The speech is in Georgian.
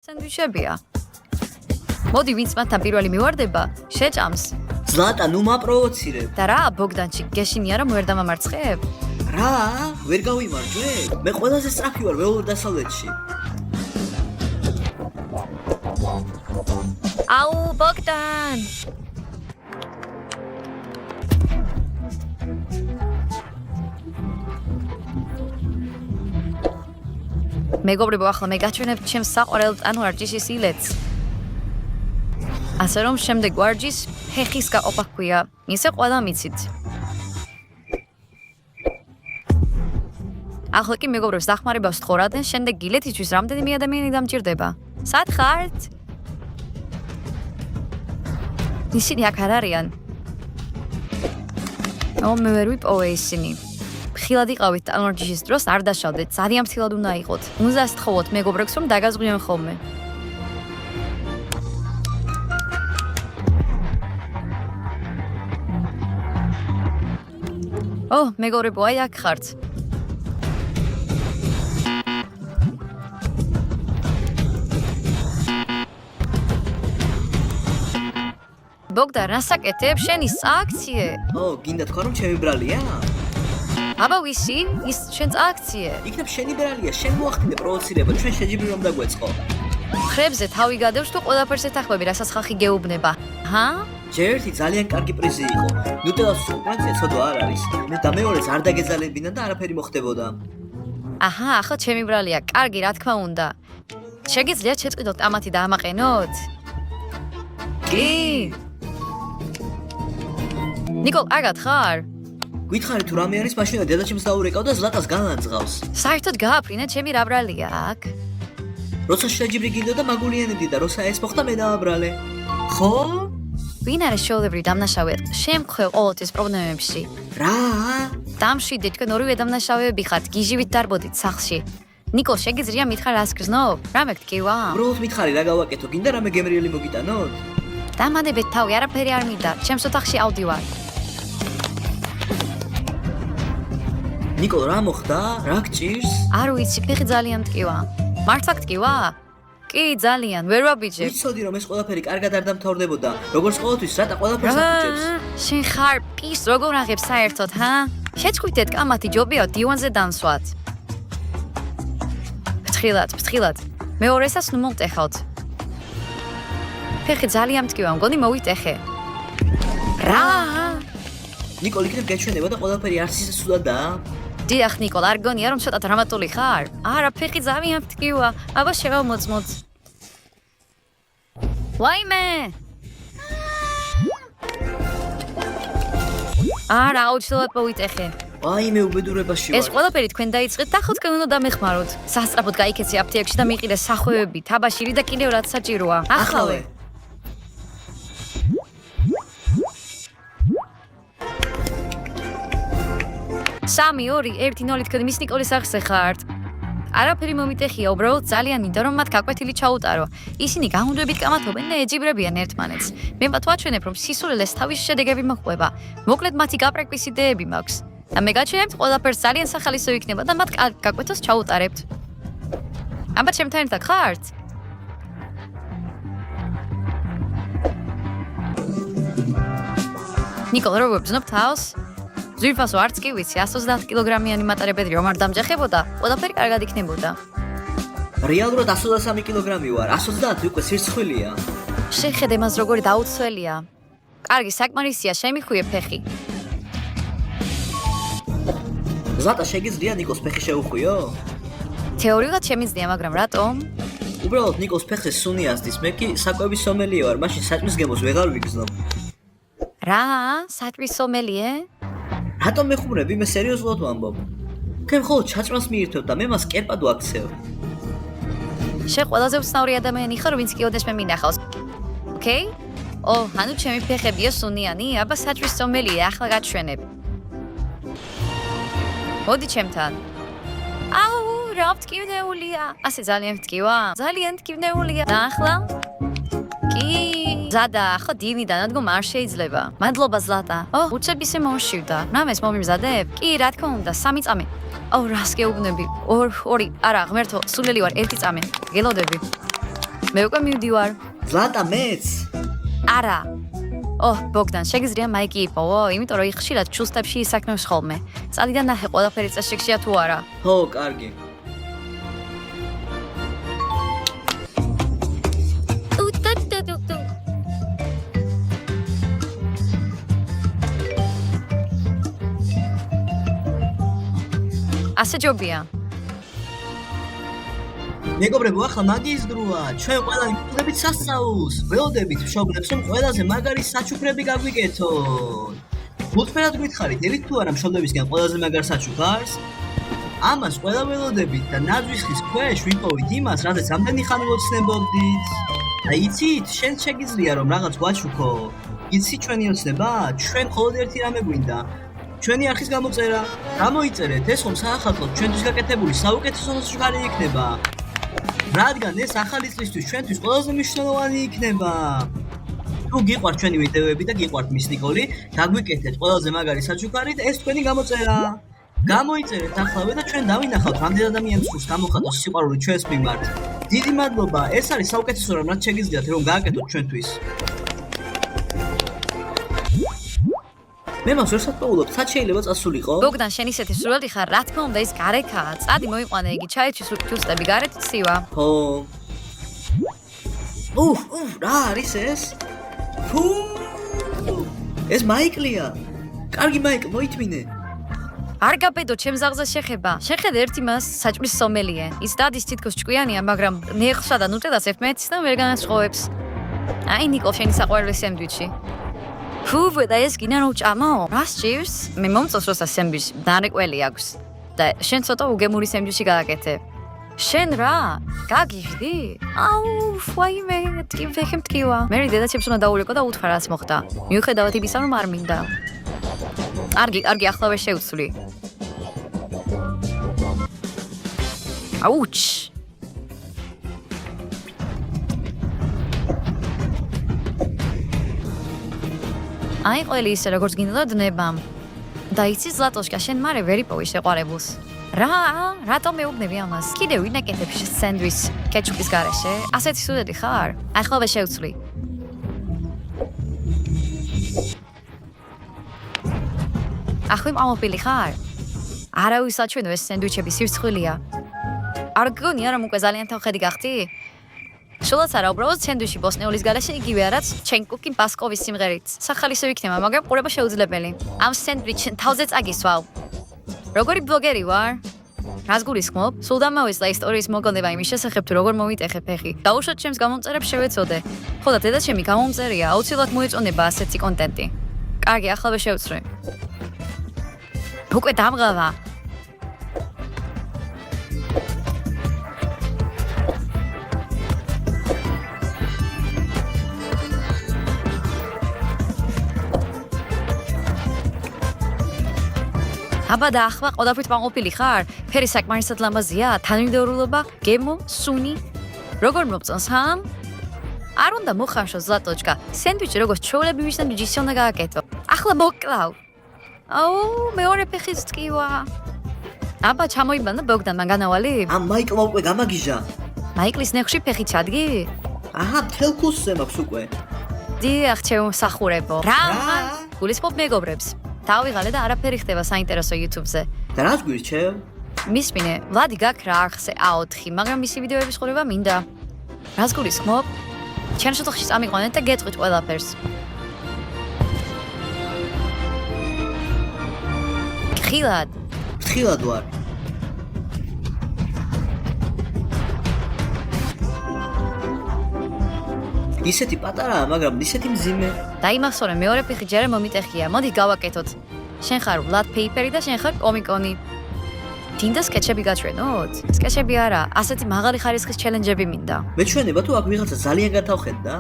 სენდვიჩებია. მოდი ვინც მათთან პირველი მივარდება, შეჭამს. ზლატა, ნუ მაპროვოცირებ. და რა, ბოგდანჩი, გეშინია რომ ვერ დამამარცხებ? რა? ვერ გავიმარჯვე? მე ყველაზე სწრაფი ვარ ველოდასავლეთში. აუ, ბოგდან! მეგობრებო, ახლა მე გაჩვენებ ჩემს საყვარელ ტანვარჯიშის ილეთს. ასე რომ შემდეგ ვარჯიშს ფეხის გაყოფა ჰქვია. ისე ყველა მიცით. ახლა კი მეგობრებს დახმარებას ვთხოვრადენ, შემდეგ გილეთისთვის რამდენიმე ადამიანი დამჭირდება. სად ხართ? ისინი აქ არ არიან. მე ვერ ვიპოვე ისინი. ხილად იყავით ტანვარჯიშის დროს არ დაშავდეთ, ძალიან ფრთხილად უნდა იყოთ. უნდა ასთხოვოთ მეგობრებს რომ დაგაზღვიონ ხოლმე. მეგობრებო, აი აქ ხართ. ბოგდან, რას აკეთებ? შენი სააქციე? გინდა თქვა რომ ჩემი ბრალია? აბა ვისი? ის შენს აქციე. იქნებ შენი ბრალია, შენ მოახდინე პროვოცირება, ჩვენ შეჯიბრი რომ დაგვეწყო. ხრებზე თავი გადევს თუ ყველაფერს ეთახმები, რასაც ხალხი გეუბნება. ჯერ ერთი ძალიან კარგი პრიზი იყო. ნუტელას სულპანცია ცოდვა არ არის. მე და მეორეც არ დაგეძალებინა და არაფერი მოხდებოდა. ახლა ჩემი ბრალია. კარგი, რა თქმა უნდა. შეგიძლიათ შეწყვიტოთ ტამათი და ამაყენოთ? კი. ნიკოლ, არ გათხარ? გითხარი თუ რამე არის, მაშინ დედაჩემს დაურეკავ და ზლატას განანძღავს. საერთოდ გააფრინე, ჩემი რა ბრალია აქ? როცა შეჯიბრი გინდოდა მაგულიანებდი და როცა ეს მოხდა მე დავაბრალე. ხო? ვინ არის შეულებრივი დამნაშავე? შემთხვევ ყოველთვის პრობლემებში. რა? დამშვიდე, თქვენ ორივე დამნაშავეები ხართ, გიჟივით დარბოდით სახლში. ნიკოლ, შეგიძლია მითხრა რას გრძნობ? რამე გტკივა? უბრალოდ მითხარი რა გავაკეთო, გინდა რამე გემრიელი მოგიტანოთ? დამანებეთ თავი, არაფერი არ მინდა, ჩემს ოთახში ავდივარ. ნიკოლ, რა მოხდა? რა გჭირს? არ ვიცი, ფეხი ძალიან მტკივა. მართლა გტკივა? კი, ძალიან, ვერ ვაბიჯებ. ვიცოდი რომ ეს ყველაფერი კარგად არ დამთავრდებოდა. როგორც ყოველთვის, რატა ყველაფერს აფუჭებს? შენ ხარ პის, როგორ აღებ საერთოდ, შეწყვიტეთ კამათი, ჯობია დივანზე დამსვათ. ფრთხილად. მეორესაც ნუ მომტეხავთ. ფეხი ძალიან მტკივა, მგონი მოვიტეხე. რა? ნიკოლ, იქნებ გაჩვენება და ყველაფერი არც ისე სულადაა? დიახ, ნიკოლ, არ გონია რომ ცოტა დრამატული ხარ? არა, ფეხი ძალიან მტკივა. აბა შევამოწმოთ. ვაიმე! არა, აუცილებლად მოვიტეხე. ვაიმე, უბედურებაში ვარ. ეს ყველაფერი თქვენ დაიწყეთ და ახლა თქვენ უნდა დამეხმაროთ. სასწრაფოდ გაიქეცე აფთიაქში და მიყიდე სახვევები, თაბაშირი და კიდევ რაც საჭიროა. ახალე. სამი, ორი, ერთი, ნოლი, თქვენ მის ნიკოლის სახზე ხართ. არაფერი მომიტეხია, უბრალოდ ძალიან მინდა რომ მათ გაკვეთილი ჩაუტარო. ისინი გამუდმებით კამათობენ და ეჯიბრებიან ერთმანეთს. მე მათ ვაჩვენებ რომ სისულელეს თავის შედეგები მოყვება. მოკლედ მათი გაპრაკტის იდეები მაქვს. და მე გაჩვენებთ ყველაფერს ძალიან სახალისო იქნება და მათ გაკვეთას ჩაუტარებთ. აბა ჩემთან ერთად ხართ? ნიკოლ, როგორ ვბრძნობ თავს? ზვირფასო არც კი ვიცი, 130 კილოგრამიანი მატარებელი რომ არ დამჯახებოდა, ყველაფერი კარგად იქნებოდა. რეალურად 123 კილოგრამი ვარ, 130 უკვე სირცხვილია. შეხედე მას როგორი დაუცველია. კარგი, საკმარისია, შემიხვიე ფეხი. ზლატა, შეგიძლია ნიკოს ფეხი შეუხვიო? თეორიულად შემიძლია, მაგრამ რატომ? უბრალოდ ნიკოს ფეხზე სუნი ასდის, მე კი საკვების სომელია ვარ, მაშინ საჭმის გემოს ვეღარ ვიგრძნობ. რა? საჭმის სომელიე? რატომ მეხუმრები? მე სერიოზულად ვამბობ. თქვენ მხოლოდ ჩაჭმას მიირთვევთ და მე მას კერპად ვაქცევ. შენ ყველაზე უცნაური ადამიანი ხარ, ვინც კიდევ მე მინახავს. ოკეი? ანუ ჩემი ფეხებია სუნიანი? აბა საჭმის სომელიე, ახლა გაჩვენებ. მოდი ჩემთან. აუ, რა მტკივნეულია. ასე ძალიან მტკივა? ძალიან მტკივნეულია. და ახლა? კი. ზადა, ახლა დინი დანადგომ არ შეიძლება. მადლობა ზლატა. უცებ ისე მომშვიდა. რამეს მომიმზადებ? კი, რა თქმა უნდა, 3 წამი. რას გეუბნები? 2, არა, ღმერთო, სულელი ვარ, 1 წამი. გელოდები. მე უკვე მივდივარ. ზლატა მეც. არა. ბოგდან, შეგიძლია მაიკი იპოვო, იმიტომ რომ ხშირად ჩულსტებში ისაქმნებს ხოლმე. წალიდან ნახე ყველაფერი წესრიგშია თუ არა. ხო, კარგი. ასე ჯობია. მეგობრებო, ახლა მაგიის დროა. ჩვენ ყველანი ვხვდებით სასწაულს. ველოდებით მშობლებს, რომ ყველაზე მაგარი საჩუქრები გაგვიკეთონ. გულწრფელად გითხარით, ელით თუ არა მშობლებისგან ყველაზე მაგარ საჩუქარს? ამას ყველა ველოდებით და ნაძვის ხის ქვეშ ვიპოვით იმას, რაზეც ამდენი ხანი ვოცნებობდით. და იცით, შენ შეგიძლია რომ რაღაც გვაჩუქო. იცი ჩვენი ოცნება? ჩვენ მხოლოდ ერთი რამე გვინდა. ჩვენი არხის გამოწერა. გამოიწერეთ, ეს ხომ საახალწლოდ ჩვენთვის გაკეთებული საუკეთესო საჩუქარი იქნება. რადგან ეს ახალი წლისთვის ჩვენთვის ყველაზე მნიშვნელოვანი იქნება. თუ გიყვართ ჩვენი ვიდეოები და გიყვართ მის ნიკოლი, დაგვიკეთეთ ყველაზე მაგარი საჩუქარი და ეს თქვენი გამოწერა. გამოიწერეთ ახლა და ჩვენ დავინახავთ რამდენი ადამიანს სურს გამოხატოს სიყვარული ჩვენს მიმართ. დიდი მადლობა, ეს არის საუკეთესო რამ, რაც შეგიძლიათ რომ გააკეთოთ ჩვენთვის. მე მას ვერ სათხოვლობ, სად შეიძლება წასულიყო? ბოგდან, შენ ისეთი სურვილი ხარ, რა თქმა უნდა, ის გარეკაა. წადი მოიყვანე იგი ჩაიჩის ჩულსტები გარეთ ცივა. ხო. რა არის ეს? ეს მაიკლია. კარგი მაიკლ, მოითმინე. არ გაბედო, ჩემს ზაღზე შეხება. შეხედე ერთი მას საჭმლის სომელიე. ის დადის თითქოს ჭკვიანია, მაგრამ ნეხსა და ნუტელას ერთმანეთისგან ვერ განასხვავებს. აი ნიკოლ, შენი საყვარელი სენდვიჩი. და ეს გინდა რომ ჭამაო? რა სჭირს? მე მომწონს როცა სენდვიჩი დანეკველი აქვს. და შენ ცოტა უგემური სენდვიჩი გააკეთე. შენ რა? გაგიჟდი? ვაიმე, ვეხე მткиვა. მე დედაჩემს უნდა დაულეკო და უთხრა რაც მოხდა. მიუხედავად იმისა, რომ არ მინდა. კარგი, ახლავე შევცვლი. აუჩ. აი ყველი ისე როგორც გინდა დნებამ. და იცი ზლატოშკა, შენ მარე ვერ იპოვი შეყვარებულს. რატომ მეუბნები ამას? კიდევ ვინაკეთებ სენდვიჩს კეჩუპის გარეშე? ასეთი სუდედი ხარ? ახლავე შევცვლი. ახლა ამოფილი ხარ? არავის საჩვენო ეს სენდვიჩები სირცხვილია. არ გგონია რომ უკვე ძალიან თავხედი გახდი? შულაც არა, უბრალოდ სენდვიჩი ბოსნეულის გარეშე იგივე რაც ჩენკუკი ბასკოვის სიმღერით. სახალისო იქნება, მაგრამ ყურება შეუძლებელი. ამ სენდვიჩს თავზე წაგისვალ. როგორი ბლოგერი ვარ? რას გულისხმობ? სულ დამავიწყდა ისტორიის მოგონება იმის შესახებ, თუ როგორ მომიტეხე ფეხი. დაუშვათ ჩემს გამომწერებს შევეცოდე. ხო და დედაჩემი გამომწერია, აუცილებლად მოეწონება ასეთი კონტენტი. კარგი, ახლავე შევცვლი. უკვე დამღავა. აბა და ახლა ყველაფრით მაყოფილი ხარ? ფერი საკმარისად ლამაზია, თანმიმდევრულობა, გემო, სუნი. როგორ მოგწონს, ჰა? არ უნდა მოხარშო ზლატოჩკა. სენდვიჩი როგორც ჩვეულები მისთან ჯიში უნდა გააკეთო. ახლა მოკლავ. მეორე ფეხის მткиვა. აბა ჩამოიბანა ბოგდან მაგანავალი? ამ მაიკლმა უკვე გამაგიჟა. მაიკლის ნეხში ფეხი ჩადგი? მთელ კურსზე მაქვს უკვე. დიახ, ჩემსახურებო. რა? გულისხმობ მეგობრებს. დავიღალე და არაფერი ხდება საინტერესო YouTube-ზე. და რას გვირჩევ? მისმინე, ვლადი გაქრა არხზე A4, მაგრამ მისი ვიდეოების ყურება მინდა. რას გულისხმობ? ჩემ შოთახში წამიყვანეთ და გეტყვით ყველაფერს. ფრთხილად ვარ. ისეთი პატარაა, მაგრამ ისეთი მძიმე. დაიმახსოვრე, მეორე ფეხი ჯერე მომიტეხია. მოდი გავაკეთოთ. შენ ხარ ვლად პეიპერი და შენ ხარ კომიკონი. დინდა სკეჩები გაჩვენოთ? სკეჩები არა, ასეთი მაღალი ხარისხის ჩელენჯები მინდა. მეჩვენება თუ აქ ვიღაცა ძალიან გათავხედდა?